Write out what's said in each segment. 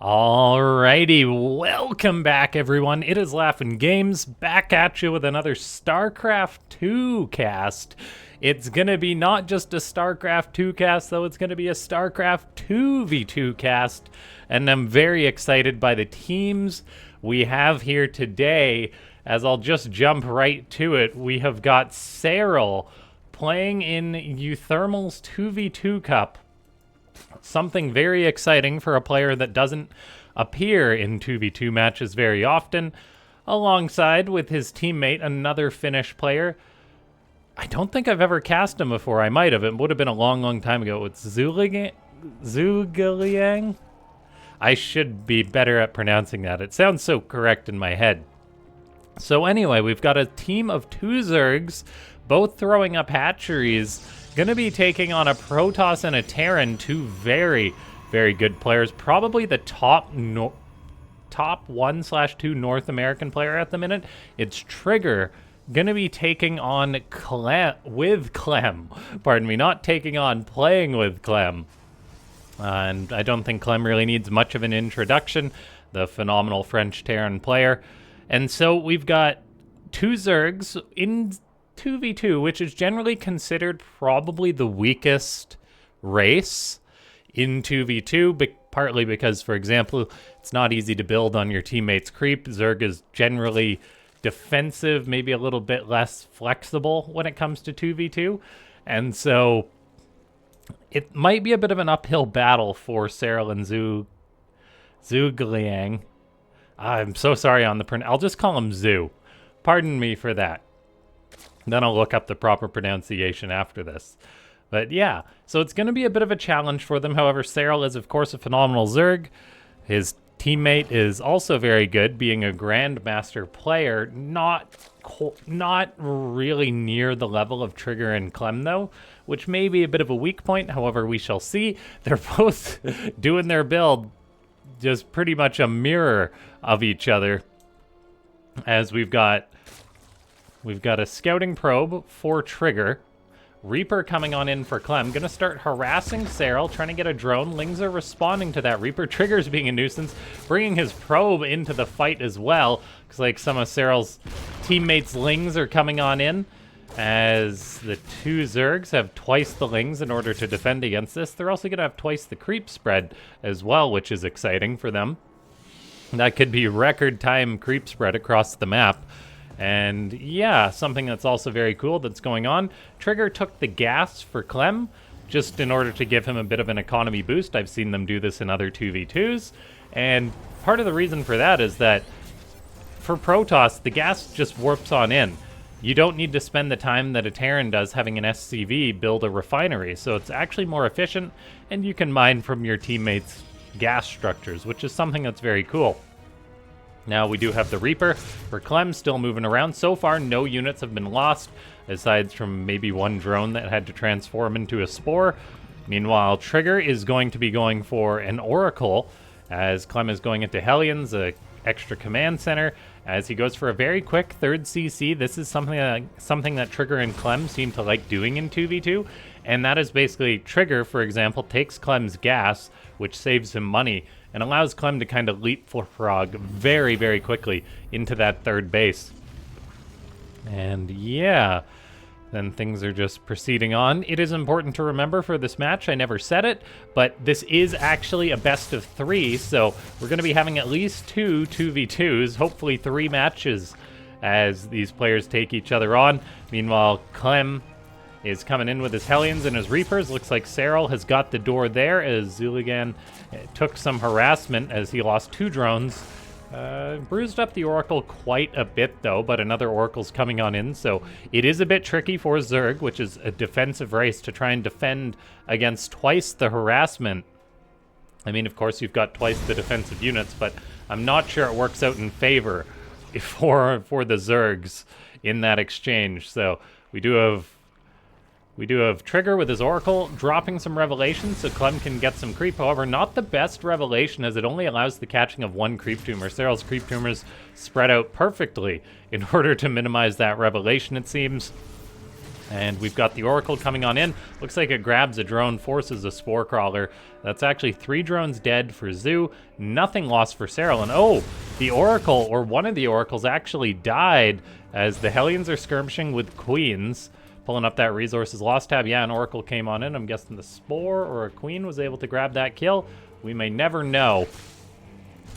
Alrighty, welcome back everyone. It is Laughin' Games, back at you with another Starcraft 2 cast. It's gonna be not just a Starcraft 2 cast though, it's gonna be a Starcraft 2v2 cast. And I'm very excited by the teams we have here today. As I'll just jump right to it, we have got Serral playing in Euthermal's 2v2 Cup. Something very exciting for a player that doesn't appear in 2v2 matches very often, alongside with his teammate, another Finnish player. I don't think I've ever cast him before. I might have. It would have been a long time ago. It's Zhugeliang? I should be better at pronouncing that. It sounds so correct in my head. So anyway, we've got a team of two Zergs, both throwing up hatcheries, gonna be taking on a Protoss and a Terran, two very good players. Probably the top 1/2 North American player at the minute. It's Trigger, gonna be taking on Clem. Pardon me, not taking on, playing with Clem. And I don't think Clem really needs much of an introduction, the phenomenal French Terran player. And so we've got two Zergs in 2v2, which is generally considered probably the weakest race in 2v2, partly because, for example, it's not easy to build on your teammate's creep. Zerg is generally defensive, maybe a little bit less flexible when it comes to 2v2, and so it might be a bit of an uphill battle for Serral and Zhugeliang. I'm so sorry on the I'll just call him Zoo. Pardon me for that. Then I'll look up the proper pronunciation after this. But yeah, so it's going to be a bit of a challenge for them. However, Serral is, of course, a phenomenal Zerg. His teammate is also very good, being a Grandmaster player. Not really near the level of Trigger and Clem, though, which may be a bit of a weak point. However, we shall see. They're both doing their build just pretty much a mirror of each other, as we've got a scouting probe for Trigger. Reaper coming on in for Clem. Gonna start harassing Serral, trying to get a drone. Lings are responding to that. Reaper Trigger's being a nuisance, bringing his probe into the fight as well. Looks like some of Serral's teammates' Lings are coming on in, as the two Zergs have twice the Lings in order to defend against this. They're also gonna have twice the creep spread as well, which is exciting for them. That could be record time creep spread across the map. And yeah, something that's also very cool that's going on. Trigger took the gas for Clem, just in order to give him a bit of an economy boost. I've seen them do this in other 2v2s. And part of the reason for that is that for Protoss, the gas just warps on in. You don't need to spend the time that a Terran does having an SCV build a refinery. So it's actually more efficient, and you can mine from your teammates' gas structures, which is something that's very cool. Now we do have the Reaper for Clem still moving around. So far, no units have been lost, aside from maybe one drone that had to transform into a Spore. Meanwhile, Trigger is going to be going for an Oracle, as Clem is going into Hellions, a extra command center, as he goes for a very quick third CC. This is something that Trigger and Clem seem to like doing in 2v2, and that is basically Trigger, for example, takes Clem's gas, which saves him money, and allows Clem to kind of leapfrog very quickly into that third base. And yeah, then things are just proceeding on. It is important to remember for this match, I never said it, but this is actually a best of 3, so we're going to be having at least 2 2v2s, hopefully 3 matches as these players take each other on. Meanwhile, Clem is coming in with his Hellions and his Reapers. Looks like Serral has got the door there, as Zhugeliang took some harassment as he lost 2 drones. Bruised up the Oracle quite a bit, though, but another Oracle's coming on in, so it is a bit tricky for Zerg, which is a defensive race, to try and defend against twice the harassment. I mean, of course, you've got twice the defensive units, but I'm not sure it works out in favor for the Zergs in that exchange. So we do have Trigger with his Oracle dropping some Revelations so Clem can get some creep. However, not the best Revelation, as it only allows the catching of 1 creep tumor. Serral's creep tumors spread out perfectly in order to minimize that Revelation, it seems. And we've got the Oracle coming on in. Looks like it grabs a drone, forces a Spore Crawler. That's actually 3 drones dead for Zoo. Nothing lost for Serral. And oh, the Oracle, or one of the Oracles, actually died as the Hellions are skirmishing with Queens. Pulling up that resources lost tab. Yeah, an Oracle came on in. I'm guessing the Spore or a Queen was able to grab that kill. We may never know.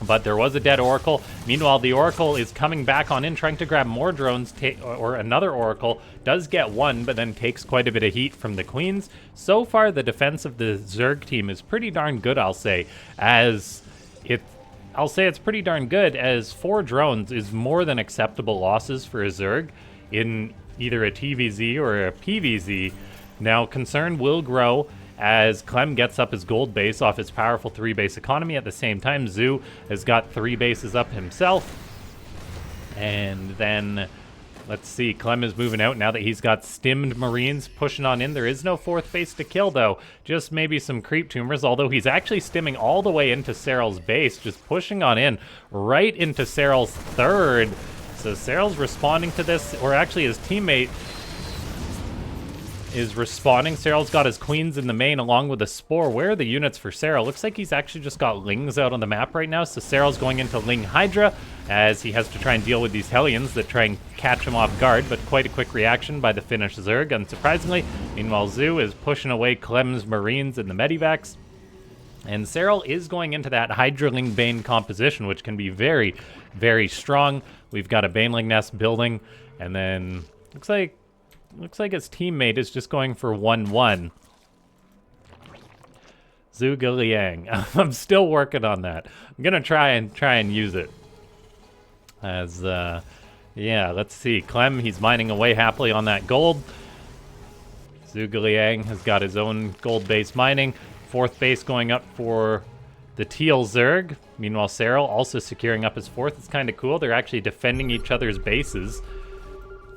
But there was a dead Oracle. Meanwhile, the Oracle is coming back on in, trying to grab more drones, or another Oracle. Does get one, but then takes quite a bit of heat from the Queens. So far, the defense of the Zerg team is pretty darn good, I'll say. I'll say it's pretty darn good, as 4 drones is more than acceptable losses for a Zerg in either a TVZ or a PVZ. Now, concern will grow as Clem gets up his gold base off his powerful 3-base economy. At the same time, Zoo has got 3 bases up himself. And then, let's see, Clem is moving out now that he's got stimmed Marines pushing on in. There is no 4th base to kill, though. Just maybe some creep tumors, although he's actually stimming all the way into Serral's base, just pushing on in right into Serral's 3rd. So Serral's responding to this, or actually his teammate is responding. Serral's got his Queens in the main along with the Spore. Where are the units for Serral? Looks like he's actually just got Lings out on the map right now. So Serral's going into Ling Hydra as he has to try and deal with these Hellions that try and catch him off guard, but quite a quick reaction by the Finnish Zerg, unsurprisingly. Meanwhile, Zoo is pushing away Clem's Marines in the Medivacs. And Serral is going into that Hydraling Bane composition, which can be very, very strong. We've got a Baneling Nest building, and then looks like his teammate is just going for 1-1. Zhugeliang. I'm still working on that. I'm gonna try and use it. As yeah, let's see. Clem, he's mining away happily on that gold. Zhugeliang has got his own gold base mining. 4th base going up for the Teal Zerg. Meanwhile, Serral also securing up his 4th. It's kind of cool. They're actually defending each other's bases,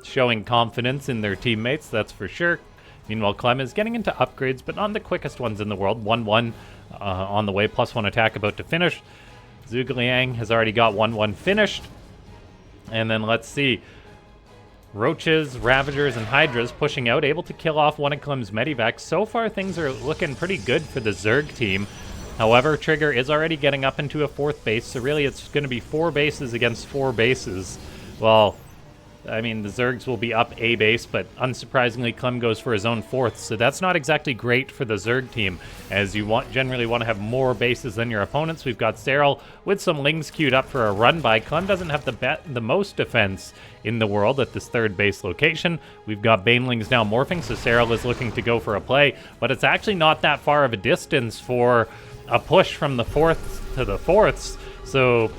showing confidence in their teammates, that's for sure. Meanwhile, Clem is getting into upgrades, but not the quickest ones in the world. 1-1 on the way, +1 attack about to finish. Zhugeliang has already got 1-1 finished. And then let's see. Roaches, Ravagers, and Hydras pushing out, able to kill off one of Clem's Medivacs. So far, things are looking pretty good for the Zerg team. However, Trigger is already getting up into a 4th base, so really it's going to be 4 bases against 4 bases. Well, I mean, the Zergs will be up a base, but unsurprisingly, Clem goes for his own 4th, so that's not exactly great for the Zerg team, as you generally want to have more bases than your opponents. We've got Serral with some Lings queued up for a run-by. Clem doesn't have the most defense in the world at this 3rd base location. We've got Banelings now morphing, so Serral is looking to go for a play, but it's actually not that far of a distance for a push from the 4th to the 4ths, so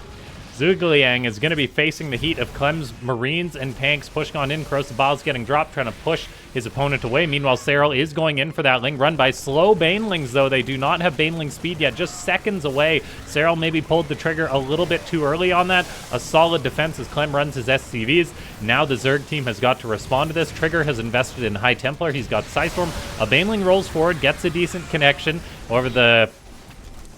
Zhugeliang is going to be facing the heat of Clem's Marines and tanks pushing on in. Corrosive Bile's getting dropped, trying to push his opponent away. Meanwhile, Serral is going in for that Ling run by slow Banelings, though. They do not have Baneling speed yet, just seconds away. Serral maybe pulled the trigger a little bit too early on that. A solid defense as Clem runs his SCVs. Now the Zerg team has got to respond to this. Trigger has invested in High Templar. He's got Psystorm. A Baneling rolls forward, gets a decent connection. However, the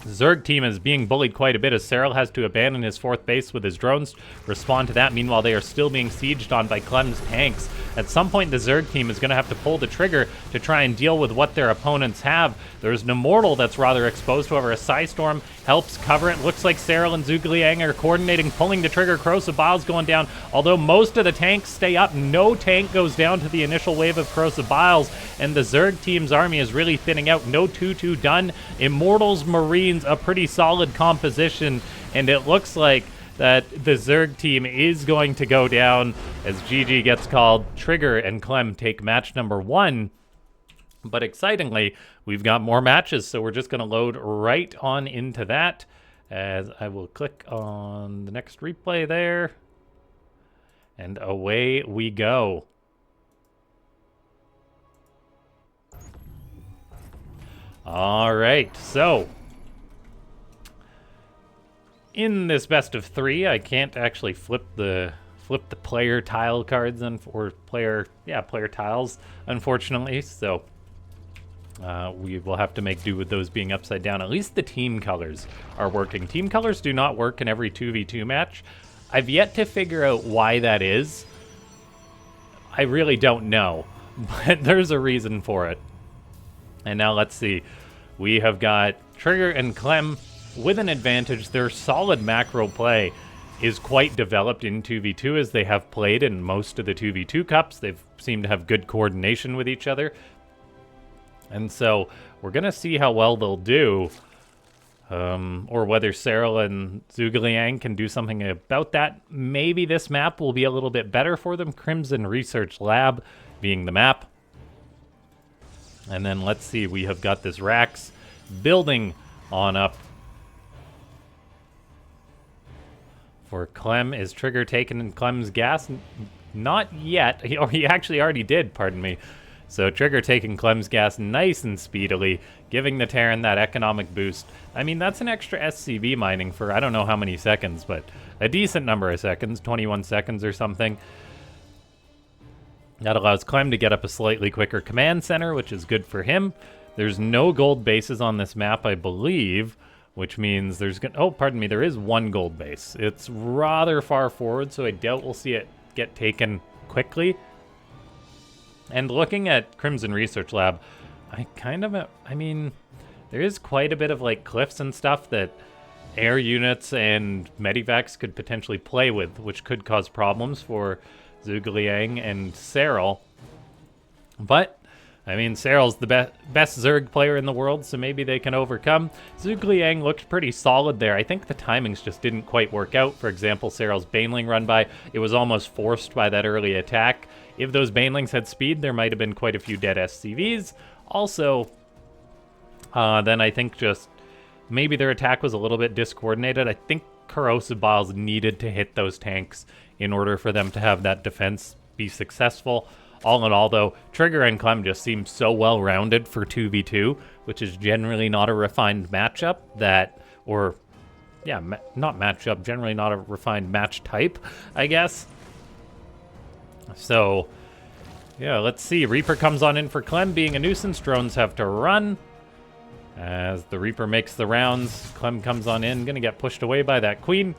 Zerg team is being bullied quite a bit as Serral has to abandon his 4th base with his drones, respond to that. Meanwhile, they are still being sieged on by Clem's tanks. At some point, the Zerg team is going to have to pull the trigger to try and deal with what their opponents have. There's an Immortal that's rather exposed. However, a Psystorm helps cover it. Looks like Serral and Zhugeliang are coordinating, pulling the trigger. Corrosive Bile's going down. Although most of the tanks stay up, no tank goes down to the initial wave of Corrosive Biles, and the Zerg team's army is really thinning out. No 2-2 done. Immortals, Marines, a pretty solid composition, and it looks like that the Zerg team is going to go down as GG gets called. Trigger and Clem take match number 1. But excitingly, we've got more matches, so we're just going to load right on into that, as I will click on the next replay there, and away we go. All right, so in this best of 3, I can't actually flip the player tile cards or player tiles, unfortunately. So we will have to make do with those being upside down. At least the team colors are working. Team colors do not work in every 2v2 match. I've yet to figure out why that is. I really don't know. but there's a reason for it. And now let's see. We have got Trigger and Clem with an advantage. Their solid macro play is quite developed in 2v2 as they have played in most of the 2v2 cups. They've seemed to have good coordination with each other. And so we're going to see how well they'll do. Or whether Serral and Zhugeliang can do something about that. Maybe this map will be a little bit better for them. Crimson Research Lab being the map. And then let's see, we have got this Rax building on up. For Clem, is Trigger taking Clem's gas? Not yet. He actually already did, pardon me. So Trigger taking Clem's gas nice and speedily, giving the Terran that economic boost. I mean, that's an extra SCV mining for I don't know how many seconds, but a decent number of seconds, 21 seconds or something. That allows Clem to get up a slightly quicker command center, which is good for him. There's no gold bases on this map, I believe, which means there's... Oh, pardon me, there is one gold base. It's rather far forward, so I doubt we'll see it get taken quickly. And looking at Crimson Research Lab, I mean, there is quite a bit of, like, cliffs and stuff that air units and medivacs could potentially play with, which could cause problems for Zhugeliang and Serral. But, I mean, Serral's the best Zerg player in the world, so maybe they can overcome. Zhugeliang looked pretty solid there. I think the timings just didn't quite work out. For example, Serral's Baneling run by, it was almost forced by that early attack. If those Banelings had speed, there might have been quite a few dead SCVs. Also, then I think just maybe their attack was a little bit discoordinated. I think Corrosive Biles needed to hit those tanks in order for them to have that defense be successful. All in all, though, Trigger and Clem just seem so well-rounded for 2v2, which is generally not a refined matchup that, or, yeah, not matchup, generally not a refined match type, I guess. So, yeah, let's see. Reaper comes on in for Clem, being a nuisance. Drones have to run. As the Reaper makes the rounds, Clem comes on in, gonna get pushed away by that Queen.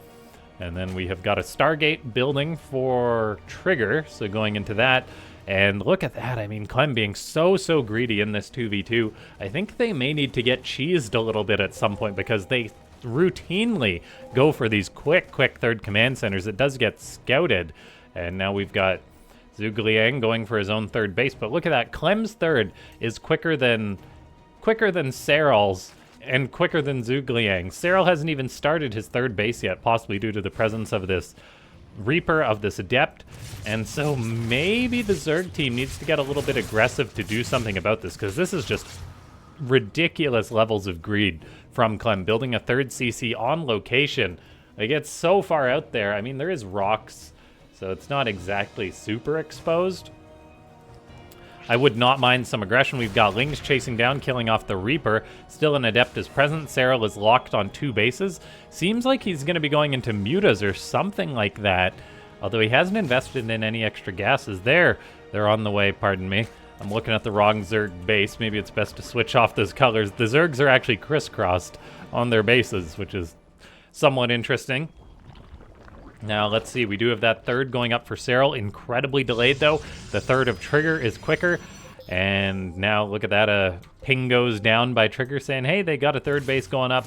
And then we have got a Stargate building for Trigger, so going into that. And look at that, I mean, Clem being so greedy in this 2v2. I think they may need to get cheesed a little bit at some point because they routinely go for these quick third command centers. It does get scouted. And now we've got Zhugeliang going for his own third base. But look at that, Clem's third is quicker than Serral's and quicker than Zhugeliang. Serral hasn't even started his third base yet, possibly due to the presence of this Reaper, of this Adept. And so maybe the Zerg team needs to get a little bit aggressive to do something about this, because this is just ridiculous levels of greed from Clem. Building a third CC on location. Like, it's so far out there. I mean, there is rocks, so it's not exactly super exposed. I would not mind some aggression. We've got Lings chasing down, killing off the Reaper. Still an Adept is present. Serral is locked on 2 bases. Seems like he's going to be going into mutas or something like that. Although he hasn't invested in any extra gases. They're on the way, pardon me. I'm looking at the wrong Zerg base. Maybe it's best to switch off those colors. The Zergs are actually crisscrossed on their bases, which is somewhat interesting. Now, let's see. We do have that third going up for Serral. Incredibly delayed, though. The third of Trigger is quicker. And now, look at that. A ping goes down by Trigger saying, hey, they got a third base going up.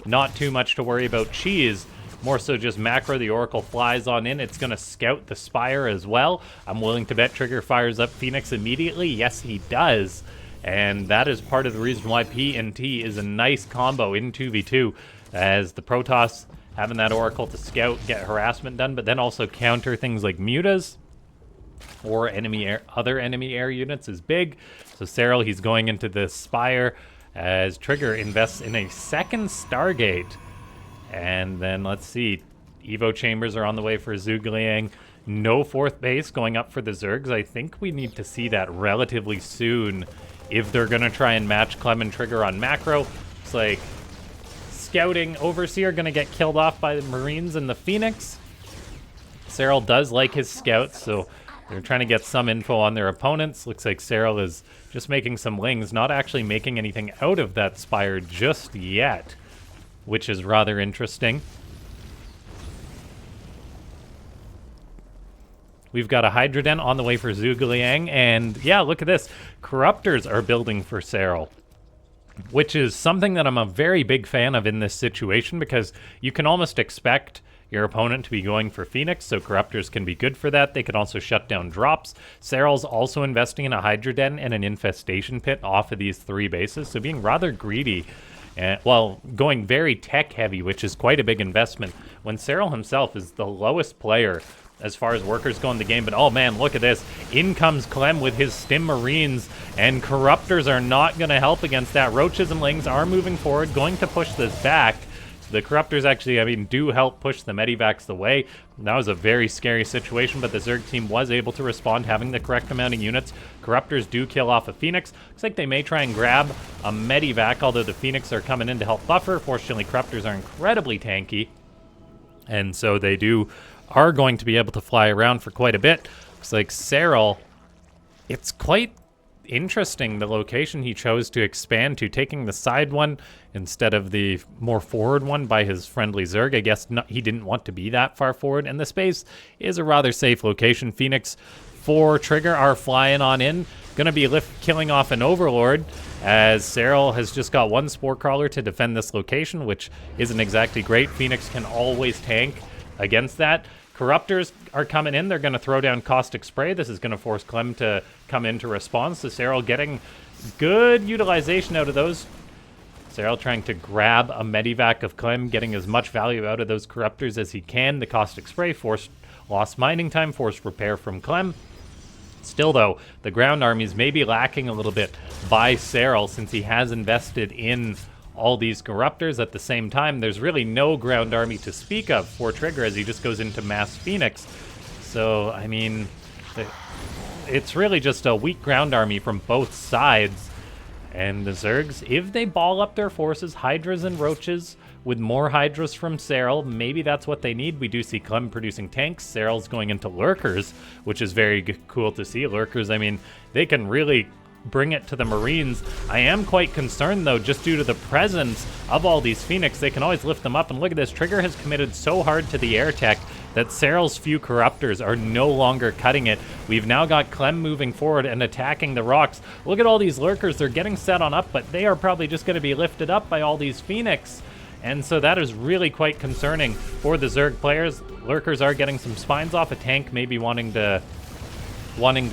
Not too much to worry about cheese. More so just macro. The Oracle flies on in. It's going to scout the Spire as well. I'm willing to bet Trigger fires up Phoenix immediately. Yes, he does. And that is part of the reason why P&T is a nice combo in 2v2. As the Protoss... having that Oracle to scout, get harassment done, but then also counter things like mutas or other enemy air units is big. So Serral, he's going into the Spire as Trigger invests in a second Stargate. And then let's see, Evo chambers are on the way for Zhugeliang. No fourth base going up for the Zergs. I think we need to see that relatively soon if they're going to try and match Clem and Trigger on macro. It's like... Scouting Overseer going to get killed off by the Marines and the Phoenix. Serral does like his scouts, so they're trying to get some info on their opponents. Looks like Serral is just making some Lings, not actually making anything out of that Spire just yet, which is rather interesting. We've got a Hydra Den on the way for Zhugeliang, and yeah, look at this. Corruptors are building for Serral, which is something that I'm a very big fan of in this situation, because you can almost expect your opponent to be going for Phoenix, so Corruptors can be good for that. They can also shut down drops. Serral's also investing in a Hydra Den and an Infestation Pit off of these 3 bases, so being rather greedy, well, going very tech-heavy, which is quite a big investment, when Serral himself is the lowest player as far as workers go in the game. But oh man, look at this. In comes Clem with his Stim Marines, and Corruptors are not going to help against that. Roaches and Lings are moving forward, going to push this back. The Corruptors actually, I mean, do help push the Medivacs away. That was a very scary situation, but the Zerg team was able to respond, having the correct amount of units. Corruptors do kill off a Phoenix. Looks like they may try and grab a Medivac, although the Phoenix are coming in to help buffer. Fortunately, Corruptors are incredibly tanky, and so they are going to be able to fly around for quite a bit. Looks like Serral, it's quite interesting the location he chose to expand to, taking the side one instead of the more forward one by his friendly Zerg. I guess he didn't want to be that far forward, and the space is a rather safe location. Phoenix for Trigger are flying on in, gonna be killing off an Overlord, as Serral has just got 1 Spore Crawler to defend this location, which isn't exactly great. Phoenix can always tank against that. Corruptors are coming in. They're going to throw down Caustic Spray. This is going to force Clem to come into response. So Serral getting good utilization out of those. Serral trying to grab a Medivac of Clem, getting as much value out of those Corruptors as he can. The Caustic Spray forced lost mining time, forced repair from Clem. Still, though, the ground armies may be lacking a little bit by Serral, since he has invested in all these Corruptors. At the same time, there's really no ground army to speak of for Trigger, as he just goes into mass Phoenix. So, I mean, it's really just a weak ground army from both sides. And the Zergs, if they ball up their forces, Hydras and Roaches, with more Hydras from Serral, maybe that's what they need. We do see Clem producing tanks. Serral's going into Lurkers, which is very cool to see. Lurkers, I mean, they can really bring it to the Marines. I am quite concerned, though, just due to the presence of all these Phoenix. They can always lift them up, and look at this. Trigger has committed so hard to the air tech that Serral's few Corruptors are no longer cutting it. We've now got Clem moving forward and attacking the rocks. Look at all these Lurkers. They're getting set on up, but they are probably just going to be lifted up by all these Phoenix. And so that is really quite concerning for the Zerg players. Lurkers are getting some spines off. A tank maybe wanting to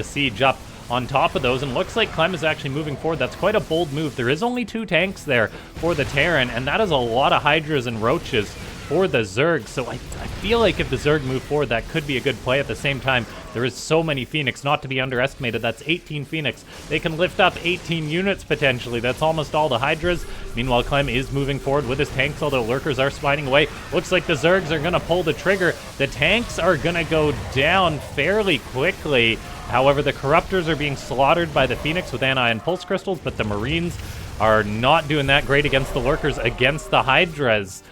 siege up on top of those, and looks like Clem is actually moving forward. That's quite a bold move. There is only 2 tanks there for the Terran, and that is a lot of Hydras and Roaches for the Zerg. So I feel like if the Zerg move forward, that could be a good play. At the same time, there is so many Phoenix, not to be underestimated. That's 18 Phoenix. They can lift up 18 units potentially. That's almost all the Hydras. Meanwhile, Clem is moving forward with his tanks, although Lurkers are spining away. Looks like the Zergs are going to pull the trigger. The tanks are going to go down fairly quickly. However, the Corruptors are being slaughtered by the Phoenix with Anion Pulse Crystals, but the Marines are not doing that great against the Lurkers, against the Hydras.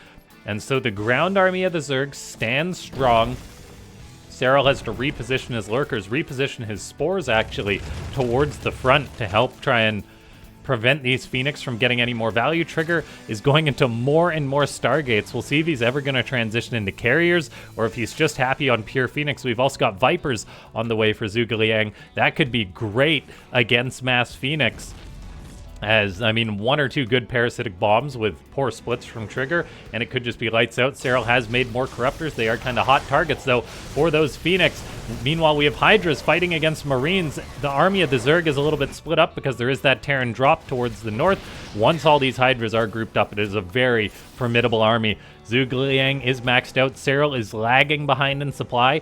And so the ground army of the Zerg stands strong. Serral has to reposition his Lurkers, reposition his Spores, actually, towards the front to help try and prevent these Phoenix from getting any more value. Trigger is going into more and more Stargates. We'll see if he's ever going to transition into Carriers, or if he's just happy on pure Phoenix. We've also got Vipers on the way for Zhugeliang. That could be great against mass Phoenix, as, I mean, 1 or 2 good parasitic bombs with poor splits from Trigger, and it could just be lights out. Serral has made more Corruptors. They are kind of hot targets, though, for those Phoenix. Meanwhile, we have Hydras fighting against Marines. The army of the Zerg is a little bit split up because there is that Terran drop towards the north. Once all these Hydras are grouped up, it is a very formidable army. Zhugeliang is maxed out. Serral is lagging behind in supply.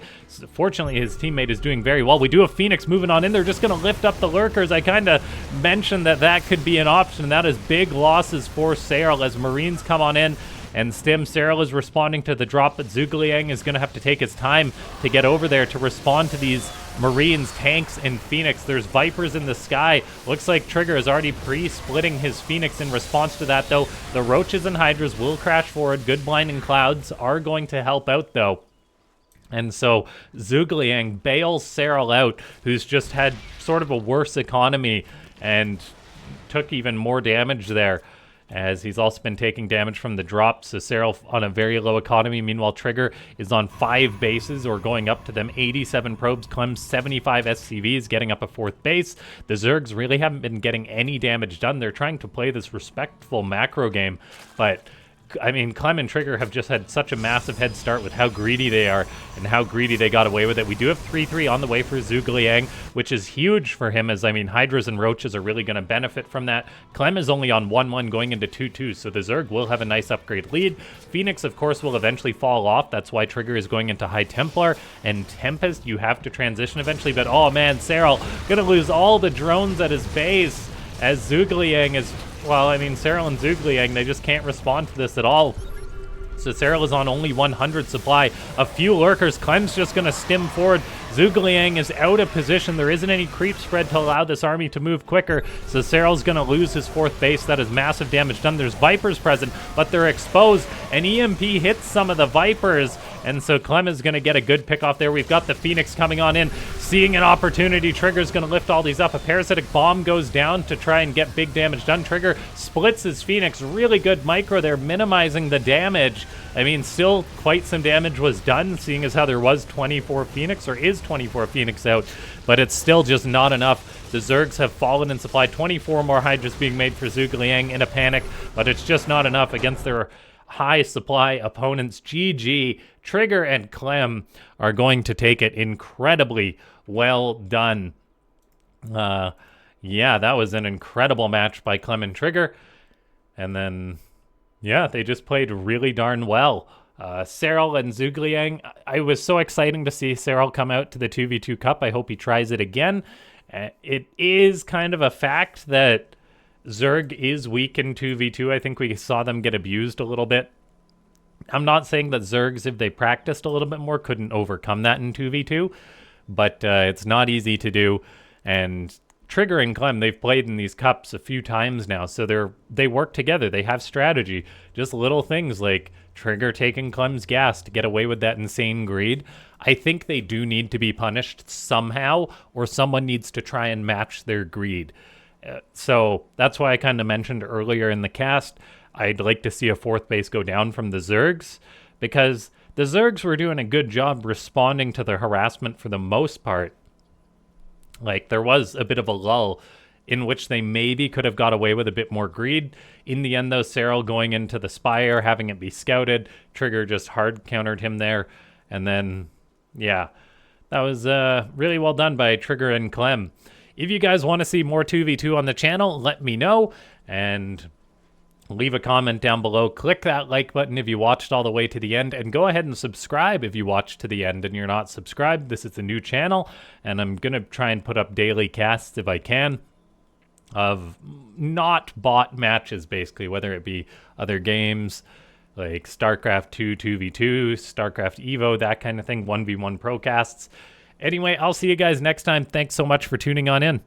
Fortunately, his teammate is doing very well. We do have Phoenix moving on in. They're just going to lift up the Lurkers. I kind of mentioned that that could be an option. That is big losses for Serral as Marines come on in and stim. Serral is responding to the drop, but Zhugeliang is going to have to take his time to get over there to respond to these Marines, tanks, and Phoenix. There's Vipers in the sky. Looks like Trigger is already pre-splitting his Phoenix in response to that, though. The Roaches and Hydras will crash forward. Good blinding clouds are going to help out, though. And so Zhugeliang bails Serral out, who's just had sort of a worse economy and took even more damage there. as he's also been taking damage from the drop. So Serral on a very low economy. Meanwhile, Trigger is on 5 bases, or going up to them. 87 probes. Clem 75 SCVs, getting up a 4th base. The Zergs really haven't been getting any damage done. They're trying to play this respectful macro game, but I mean, Clem and Trigger have just had such a massive head start with how greedy they are and how greedy they got away with it. We do have 3-3 on the way for Zhugeliang, which is huge for him, as, I mean, Hydras and Roaches are really going to benefit from that. Clem is only on 1-1 going into 2-2, so the Zerg will have a nice upgrade lead. Phoenix, of course, will eventually fall off. That's why Trigger is going into High Templar. And Tempest, you have to transition eventually, but oh man, Serral going to lose all the drones at his base as Zhugeliang is... Well, I mean, Serral and Zhugeliang, they just can't respond to this at all. So Serral is on only 100 supply. A few lurkers. Clem's just going to stim forward. Zhugeliang is out of position. There isn't any creep spread to allow this army to move quicker. So Serral's going to lose his 4th base. That is massive damage done. There's Vipers present, but they're exposed. An EMP hits some of the Vipers, and so Clem is going to get a good pick off there. We've got the Phoenix coming on in. Seeing an opportunity, Trigger's going to lift all these up. A Parasitic Bomb goes down to try and get big damage done. Trigger splits his Phoenix. Really good micro there, minimizing the damage. I mean, still quite some damage was done, seeing as how there was 24 Phoenix, or is 24 Phoenix out, but it's still just not enough. The Zergs have fallen in supply. 24 more Hydras being made for Zhugeliang in a panic, but it's just not enough against their high supply opponents. GG. Trigger and Clem are going to take it. Incredibly well done. Yeah, that was an incredible match by Clem and Trigger. And then, yeah, they just played really darn well. Serral and Zhugeliang, I was so exciting to see Serral come out to the 2v2 Cup. I hope he tries it again. It is kind of a fact that Zerg is weak in 2v2. I think we saw them get abused a little bit. I'm not saying that Zergs, if they practiced a little bit more, couldn't overcome that in 2v2, but it's not easy to do. And Trigger and Clem, they've played in these cups a few times now, so they work together. They have strategy. Just little things like Trigger taking Clem's gas to get away with that insane greed. I think they do need to be punished somehow, or someone needs to try and match their greed. So that's why I kind of mentioned earlier in the cast, I'd like to see a 4th base go down from the Zergs, because the Zergs were doing a good job responding to the harassment for the most part. Like, there was a bit of a lull in which they maybe could have got away with a bit more greed. In the end, though, Serral going into the Spire, having it be scouted, Trigger just hard countered him there. And then, yeah, that was really well done by Trigger and Clem. If you guys want to see more 2v2 on the channel, let me know, and leave a comment down below. Click that like button if you watched all the way to the end, and go ahead and subscribe if you watched to the end and you're not subscribed. This is a new channel, and I'm going to try and put up daily casts if I can of not bot matches, basically, whether it be other games like Starcraft 2, 2v2, Starcraft Evo, that kind of thing, 1v1 procasts. Anyway, I'll see you guys next time. Thanks so much for tuning on in.